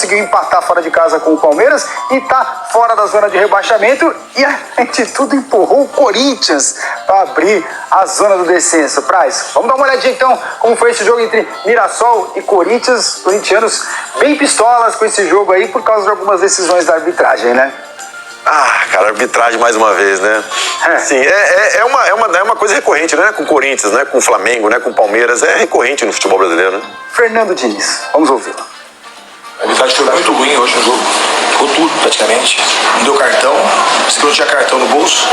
conseguiu empatar fora de casa com o Palmeiras e tá fora da zona de rebaixamento, e a gente tudo empurrou o Corinthians para abrir a zona do descenso. Praz, vamos dar uma olhadinha então como foi esse jogo entre Mirassol e Corinthians. Corintianos bem pistolas com esse jogo aí por causa de algumas decisões da arbitragem, né? Cara, arbitragem mais uma vez, né? Sim, é uma coisa recorrente, né? Com o Corinthians, né? Com o Flamengo, né? Com o Palmeiras, é recorrente no futebol brasileiro, né? Fernando Diniz, vamos ouvi-lo. A arbitragem foi muito ruim hoje no jogo, ficou tudo praticamente, não deu cartão, se não tinha cartão no bolso.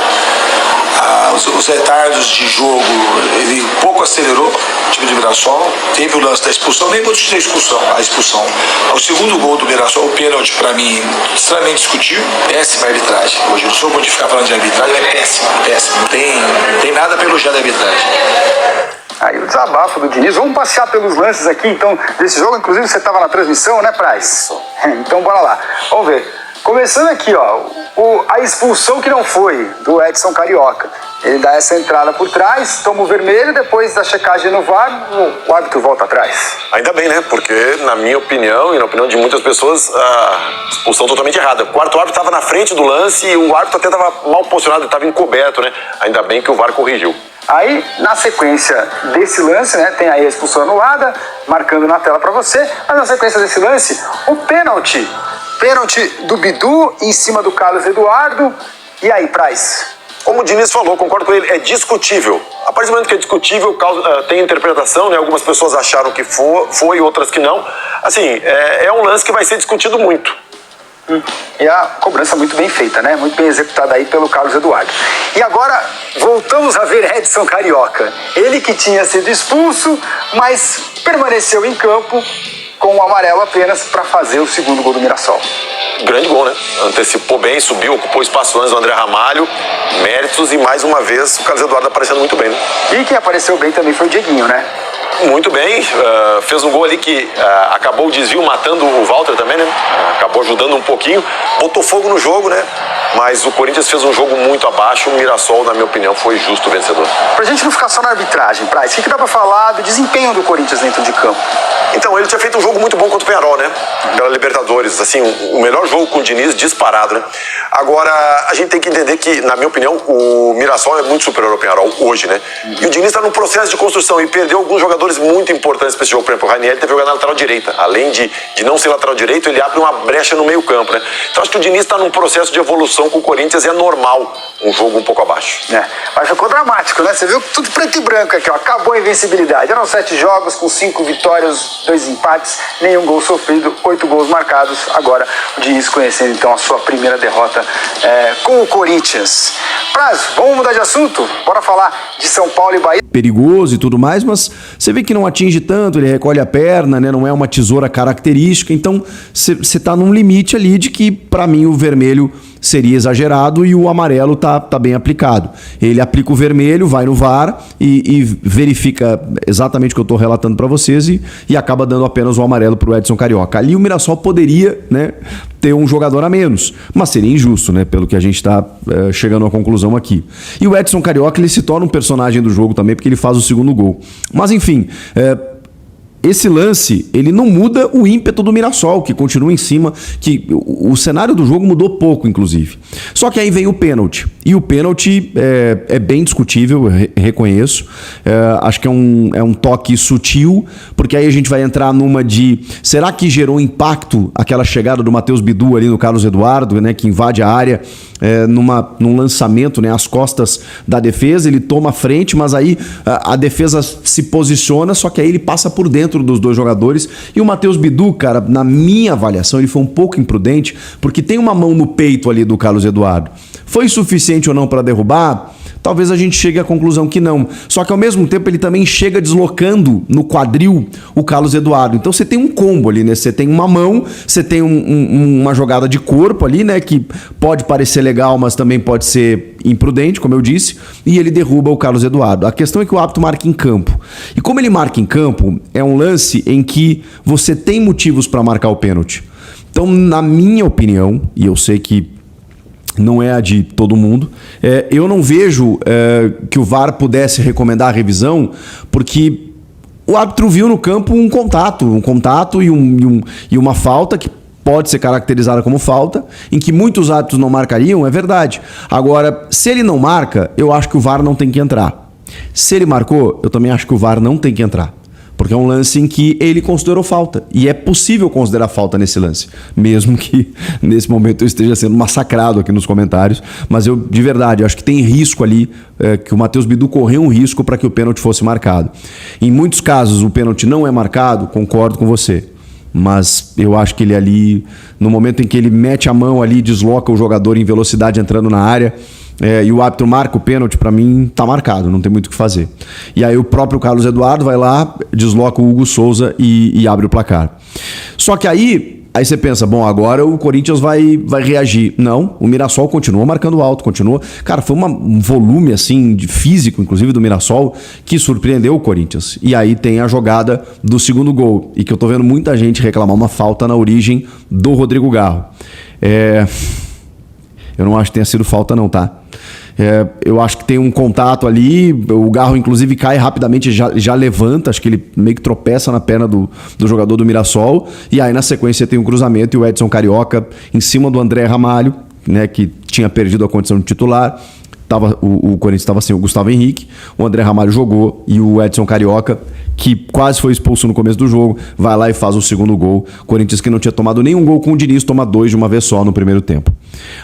Os retardos de jogo, ele pouco acelerou o time do Mirassol, teve o lance da expulsão, nem vou discutir a expulsão. O segundo gol do Mirassol, o pênalti, para mim, extremamente discutível, péssima arbitragem. Hoje eu não sou bom de ficar falando de arbitragem, é péssimo, não tem nada para elogiar da arbitragem. Aí o desabafo do Diniz. Vamos passear pelos lances aqui, então, desse jogo. Inclusive, você estava na transmissão, né, Praz? Então, bora lá. Vamos ver. Começando aqui, ó, a expulsão que não foi do Edson Carioca. Ele dá essa entrada por trás, toma o vermelho, depois da checagem no VAR, o árbitro volta atrás. Ainda bem, né? Porque, na minha opinião, e na opinião de muitas pessoas, a expulsão totalmente errada. O quarto árbitro estava na frente do lance e o árbitro até estava mal posicionado, estava encoberto, né? Ainda bem que o VAR corrigiu. Aí, na sequência desse lance, né, tem aí a expulsão anulada, marcando na tela para você, mas na sequência desse lance, o pênalti do Bidu em cima do Carlos Eduardo. E aí, Praz? Como o Diniz falou, concordo com ele, é discutível. A partir do momento que é discutível, tem interpretação, né? Algumas pessoas acharam que foi, outras que não. Assim, é um lance que vai ser discutido muito. E a cobrança muito bem feita, né? Muito bem executada aí pelo Carlos Eduardo. E agora voltamos a ver Edson Carioca. Ele que tinha sido expulso, mas permaneceu em campo com o amarelo apenas para fazer o segundo gol do Mirassol. Grande gol, né? Antecipou bem, subiu, ocupou espaço antes do André Ramalho. Méritos e mais uma vez o Carlos Eduardo aparecendo muito bem, né? E quem apareceu bem também foi o Dieguinho, né? Muito bem, fez um gol ali que acabou o desvio matando o Walter também, né? Acabou ajudando um pouquinho, botou fogo no jogo, né? Mas o Corinthians fez um jogo muito abaixo, o Mirassol, na minha opinião, foi justo vencedor. Pra gente não ficar só na arbitragem, Praz, o que dá pra falar do desempenho do Corinthians dentro de campo? Então, ele tinha feito um jogo muito bom contra o Peñarol, né? Pela Libertadores, assim, o melhor jogo com o Diniz disparado, né? Agora, a gente tem que entender que, na minha opinião, o Mirassol é muito superior ao Peñarol hoje, né? E o Diniz está num processo de construção e perdeu alguns jogadores muito importantes para esse jogo. Por exemplo, o Ranieri teve jogado na lateral direita. Além de não ser lateral direito, ele abre uma brecha no meio campo, né? Então, acho que o Diniz está num processo de evolução com o Corinthians e é normal um jogo um pouco abaixo. Mas ficou dramático, né? Você viu tudo preto e branco aqui, ó. Acabou a invencibilidade. Eram 7 jogos com 5 vitórias, 2 empates, nenhum gol sofrido, 8 gols marcados. Agora o Diniz conhecendo então a sua primeira derrota com o Corinthians. Praz, vamos mudar de assunto? Bora falar de São Paulo e Bahia. Perigoso e tudo mais, mas você vê que não atinge tanto, ele recolhe a perna, né? Não é uma tesoura característica, então você tá num limite ali de que, para mim, o vermelho seria exagerado e o amarelo tá bem aplicado. Ele aplica o vermelho, vai no VAR e verifica exatamente o que eu estou relatando para vocês e acaba dando apenas o amarelo para o Edson Carioca. Ali o Mirassol poderia, né, ter um jogador a menos, mas seria injusto, né, pelo que a gente está chegando à conclusão aqui. E o Edson Carioca, ele se torna um personagem do jogo também, porque ele faz o segundo gol. Mas enfim, esse lance, ele não muda o ímpeto do Mirassol, que continua em cima, que o cenário do jogo mudou pouco, inclusive. Só que aí vem o pênalti. E o pênalti é bem discutível, eu reconheço. Acho que é um toque sutil, porque aí a gente vai entrar numa de... Será que gerou impacto aquela chegada do Matheus Bidu ali no Carlos Eduardo, né, que invade a área num lançamento, né, às costas da defesa, ele toma a frente, mas aí a defesa se posiciona, só que aí ele passa por dentro dos dois jogadores. E o Matheus Bidu, cara, na minha avaliação, ele foi um pouco imprudente, porque tem uma mão no peito ali do Carlos Eduardo. Foi suficiente ou não para derrubar? Talvez a gente chegue à conclusão que não. Só que ao mesmo tempo ele também chega deslocando no quadril o Carlos Eduardo. Então você tem um combo ali, né? Você tem uma mão, você tem uma jogada de corpo ali, né? Que pode parecer legal, mas também pode ser imprudente, como eu disse. E ele derruba o Carlos Eduardo. A questão é que o árbitro marca em campo. E como ele marca em campo, é um lance em que você tem motivos para marcar o pênalti. Então, na minha opinião, e eu sei que não é a de todo mundo, eu não vejo que o VAR pudesse recomendar a revisão, porque o árbitro viu no campo um contato e uma falta que pode ser caracterizada como falta, em que muitos árbitros não marcariam, é verdade. Agora, se ele não marca, eu acho que o VAR não tem que entrar. Se ele marcou, eu também acho que o VAR não tem que entrar. Porque é um lance em que ele considerou falta. E é possível considerar falta nesse lance. Mesmo que nesse momento eu esteja sendo massacrado aqui nos comentários. Mas eu, de verdade, acho que tem risco ali, que o Matheus Bidu correu um risco para que o pênalti fosse marcado. Em muitos casos o pênalti não é marcado, concordo com você. Mas eu acho que ele ali, no momento em que ele mete a mão ali, desloca o jogador em velocidade entrando na área, e o árbitro marca o pênalti, para mim tá marcado, não tem muito o que fazer. E aí o próprio Carlos Eduardo vai lá, desloca o Hugo Souza e abre o placar. Só que aí você pensa, bom, agora o Corinthians vai reagir. Não, o Mirassol continua marcando alto, continua. Cara, foi um volume assim de físico, inclusive do Mirassol, que surpreendeu o Corinthians. E aí tem a jogada do segundo gol, e que eu tô vendo muita gente reclamar uma falta na origem do Rodrigo Garro. Eu não acho que tenha sido falta não, tá? Eu acho que tem um contato ali, o Garro inclusive cai rapidamente, já levanta, acho que ele meio que tropeça na perna do jogador do Mirassol, e aí na sequência tem um cruzamento e o Edson Carioca em cima do André Ramalho, né, que tinha perdido a condição de titular. O Corinthians estava sem o Gustavo Henrique, o André Ramalho jogou e o Edson Carioca, que quase foi expulso no começo do jogo, vai lá e faz o segundo gol. Corinthians, que não tinha tomado nenhum gol com o Diniz, toma 2 de uma vez só no primeiro tempo.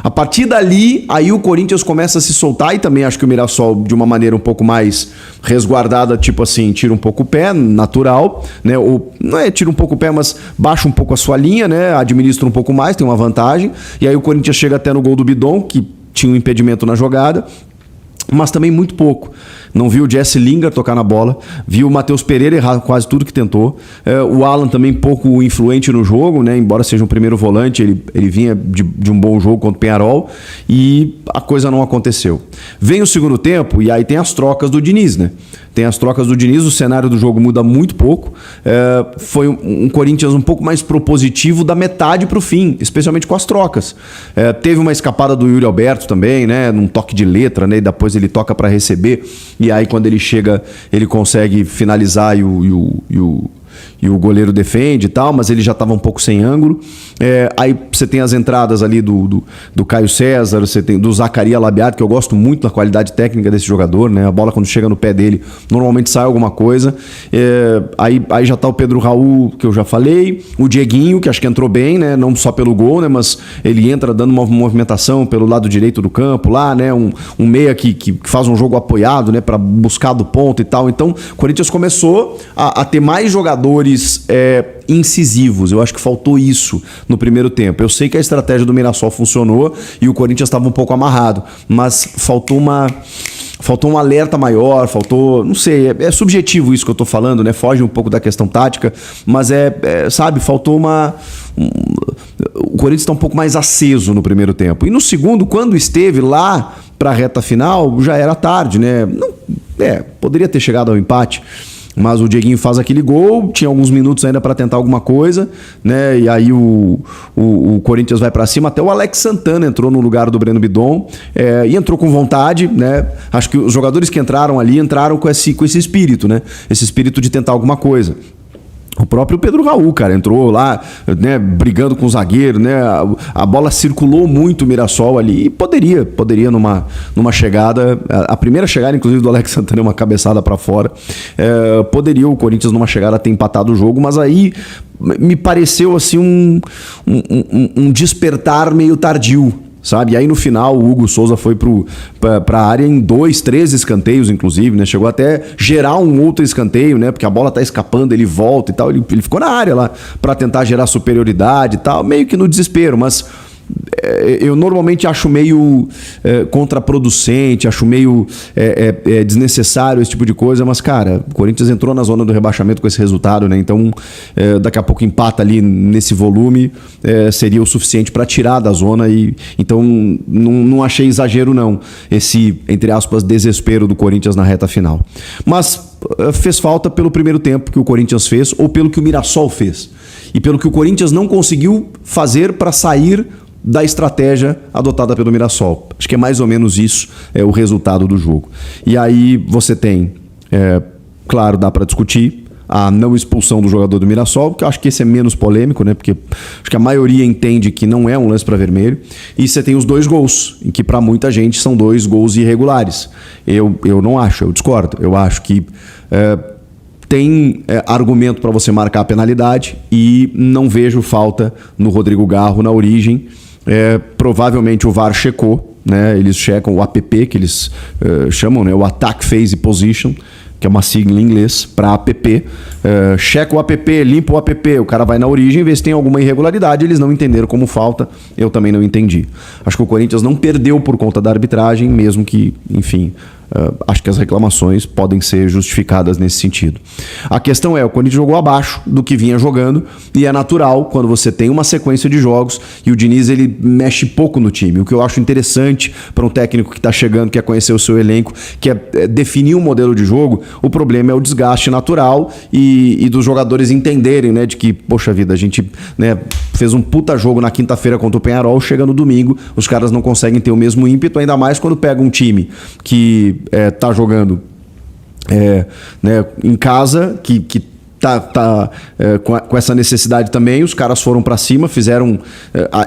A partir dali, aí o Corinthians começa a se soltar, e também acho que o Mirassol, de uma maneira um pouco mais resguardada, tipo assim, tira um pouco o pé, natural, né? Ou não é tira um pouco o pé, mas baixa um pouco a sua linha, né? Administra um pouco mais, tem uma vantagem. E aí o Corinthians chega até no gol do Bidon, que tinha um impedimento na jogada, mas também muito pouco. Não viu o Jesse Lingard tocar na bola, viu o Matheus Pereira errar quase tudo que tentou, o Alan também pouco influente no jogo, né? Embora seja um primeiro volante, ele vinha de um bom jogo contra o Peñarol, e a coisa não aconteceu. Vem o segundo tempo e aí tem as trocas do Diniz, né? Tem as trocas do Diniz, o cenário do jogo muda muito pouco. Foi um Corinthians um pouco mais propositivo da metade para o fim, especialmente com as trocas. Teve uma escapada do Yuri Alberto também, né? Num toque de letra, né? E depois ele toca para receber, e aí quando ele chega, ele consegue finalizar e o goleiro defende e tal, mas ele já estava um pouco sem ângulo. Aí você tem as entradas ali do Caio César, você tem do Zaccaria Labiado, que eu gosto muito da qualidade técnica desse jogador, né? A bola quando chega no pé dele, normalmente sai alguma coisa. Aí já tá o Pedro Raul, que eu já falei, o Dieguinho, que acho que entrou bem, né? Não só pelo gol, né? Mas ele entra dando uma movimentação pelo lado direito do campo lá, né? Um meia que faz um jogo apoiado, né? Para buscar do ponto e tal. Então, o Corinthians começou a ter mais jogadores incisivos. Eu acho que faltou isso no primeiro tempo. Eu sei que a estratégia do Mirassol funcionou e o Corinthians estava um pouco amarrado, mas faltou um alerta maior, não sei, é subjetivo isso que eu tô falando, né? Foge um pouco da questão tática, mas sabe, faltou o Corinthians está um pouco mais aceso no primeiro tempo. E no segundo, quando esteve lá para a reta final, já era tarde, né? Poderia ter chegado ao empate, mas o Dieguinho faz aquele gol, tinha alguns minutos ainda para tentar alguma coisa, né? E aí o Corinthians vai para cima, até o Alex Santana entrou no lugar do Breno Bidon, e entrou com vontade, né? Acho que os jogadores que entraram ali entraram com esse espírito, né? Esse espírito de tentar alguma coisa. O próprio Pedro Raul, cara, entrou lá, né, brigando com o zagueiro, né? A bola circulou muito o Mirassol ali e poderia numa chegada, a primeira chegada, inclusive, do Alex Santana, uma cabeçada para fora, poderia o Corinthians numa chegada ter empatado o jogo, mas aí me pareceu assim um despertar meio tardio, sabe? E aí no final o Hugo Souza foi pra área em 2, 3 escanteios, inclusive, né? Chegou até gerar um outro escanteio, né? Porque a bola tá escapando, ele volta e tal. Ele ficou na área lá pra tentar gerar superioridade e tal, meio que no desespero, mas eu normalmente acho meio contraproducente, acho meio desnecessário esse tipo de coisa, mas, cara, o Corinthians entrou na zona do rebaixamento com esse resultado, né? Então, daqui a pouco empata ali nesse volume, seria o suficiente para tirar da zona, e então não achei exagero, não, esse, entre aspas, desespero do Corinthians na reta final. Mas fez falta pelo primeiro tempo que o Corinthians fez, ou pelo que o Mirassol fez, e pelo que o Corinthians não conseguiu fazer para sair da estratégia adotada pelo Mirassol. Acho que é mais ou menos isso o resultado do jogo. E aí você tem, claro, dá para discutir a não expulsão do jogador do Mirassol, porque eu acho que esse é menos polêmico, né? Porque acho que a maioria entende que não é um lance para vermelho. E você tem os 2 gols, em que para muita gente são 2 gols irregulares. Eu não acho, eu discordo. Eu acho que tem argumento para você marcar a penalidade e não vejo falta no Rodrigo Garro na origem. Provavelmente o VAR checou, né? Eles checam o APP, que eles chamam, né? O Attack Phase Position, que é uma sigla em inglês para APP. Checa o APP, limpa o APP, o cara vai na origem, vê se tem alguma irregularidade. Eles não entenderam como falta, eu também não entendi. Acho que o Corinthians não perdeu por conta da arbitragem, mesmo que, enfim, acho que as reclamações podem ser justificadas nesse sentido. A questão é, o Corinthians jogou abaixo do que vinha jogando e é natural quando você tem uma sequência de jogos e o Diniz ele mexe pouco no time. O que eu acho interessante para um técnico que está chegando, quer conhecer o seu elenco, que é definir um modelo de jogo, o problema é o desgaste natural e dos jogadores entenderem, né, de que, poxa vida, a gente, né, fez um puta jogo na quinta-feira contra o Peñarol, chega no domingo, os caras não conseguem ter o mesmo ímpeto, ainda mais quando pega um time que tá jogando né, em casa, que tá com essa necessidade também. Os caras foram para cima, fizeram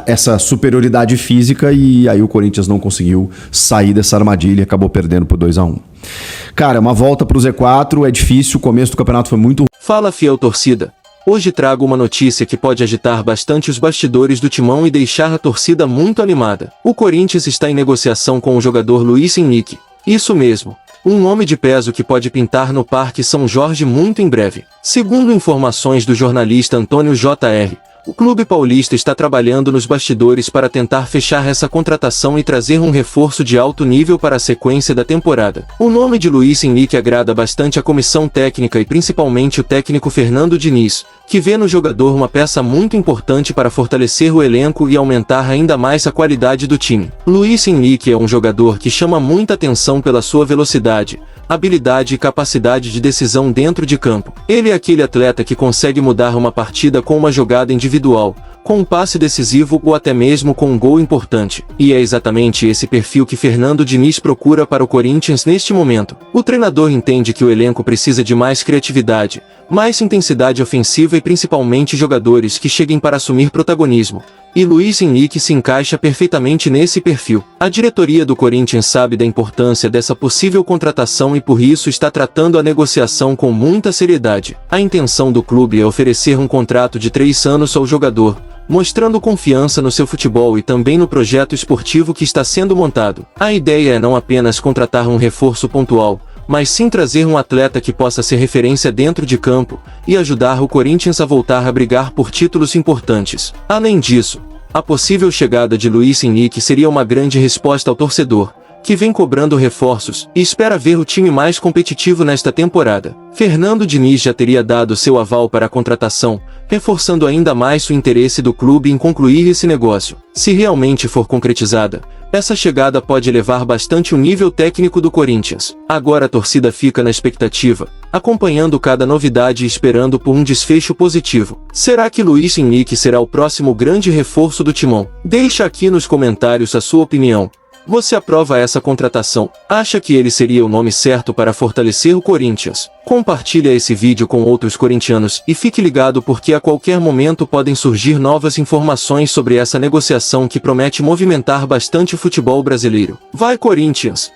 essa superioridade física e aí o Corinthians não conseguiu sair dessa armadilha e acabou perdendo por 2-1. Cara, uma volta pro Z4 é difícil, o começo do campeonato foi muito... Fala, fiel torcida. Hoje trago uma notícia que pode agitar bastante os bastidores do Timão e deixar a torcida muito animada. O Corinthians está em negociação com o jogador Luiz Henrique. Isso mesmo, um nome de peso que pode pintar no Parque São Jorge muito em breve. Segundo informações do jornalista Antônio J.R., o clube paulista está trabalhando nos bastidores para tentar fechar essa contratação e trazer um reforço de alto nível para a sequência da temporada. O nome de Luiz Henrique agrada bastante a comissão técnica e principalmente o técnico Fernando Diniz, que vê no jogador uma peça muito importante para fortalecer o elenco e aumentar ainda mais a qualidade do time. Luiz Henrique é um jogador que chama muita atenção pela sua velocidade, habilidade e capacidade de decisão dentro de campo. Ele é aquele atleta que consegue mudar uma partida com uma jogada individual, com um passe decisivo ou até mesmo com um gol importante. E é exatamente esse perfil que Fernando Diniz procura para o Corinthians neste momento. O treinador entende que o elenco precisa de mais criatividade, mais intensidade ofensiva e principalmente jogadores que cheguem para assumir protagonismo. E Luiz Henrique se encaixa perfeitamente nesse perfil. A diretoria do Corinthians sabe da importância dessa possível contratação e por isso está tratando a negociação com muita seriedade. A intenção do clube é oferecer um contrato de 3 anos ao jogador, mostrando confiança no seu futebol e também no projeto esportivo que está sendo montado. A ideia é não apenas contratar um reforço pontual, mas sim trazer um atleta que possa ser referência dentro de campo e ajudar o Corinthians a voltar a brigar por títulos importantes. Além disso, a possível chegada de Luiz Henrique seria uma grande resposta ao torcedor, que vem cobrando reforços e espera ver o time mais competitivo nesta temporada. Fernando Diniz já teria dado seu aval para a contratação, reforçando ainda mais o interesse do clube em concluir esse negócio. Se realmente for concretizada, essa chegada pode elevar bastante o nível técnico do Corinthians. Agora a torcida fica na expectativa, acompanhando cada novidade e esperando por um desfecho positivo. Será que Luiz Henrique será o próximo grande reforço do Timão? Deixa aqui nos comentários a sua opinião. Você aprova essa contratação? Acha que ele seria o nome certo para fortalecer o Corinthians? Compartilha esse vídeo com outros corintianos e fique ligado porque a qualquer momento podem surgir novas informações sobre essa negociação que promete movimentar bastante o futebol brasileiro. Vai Corinthians!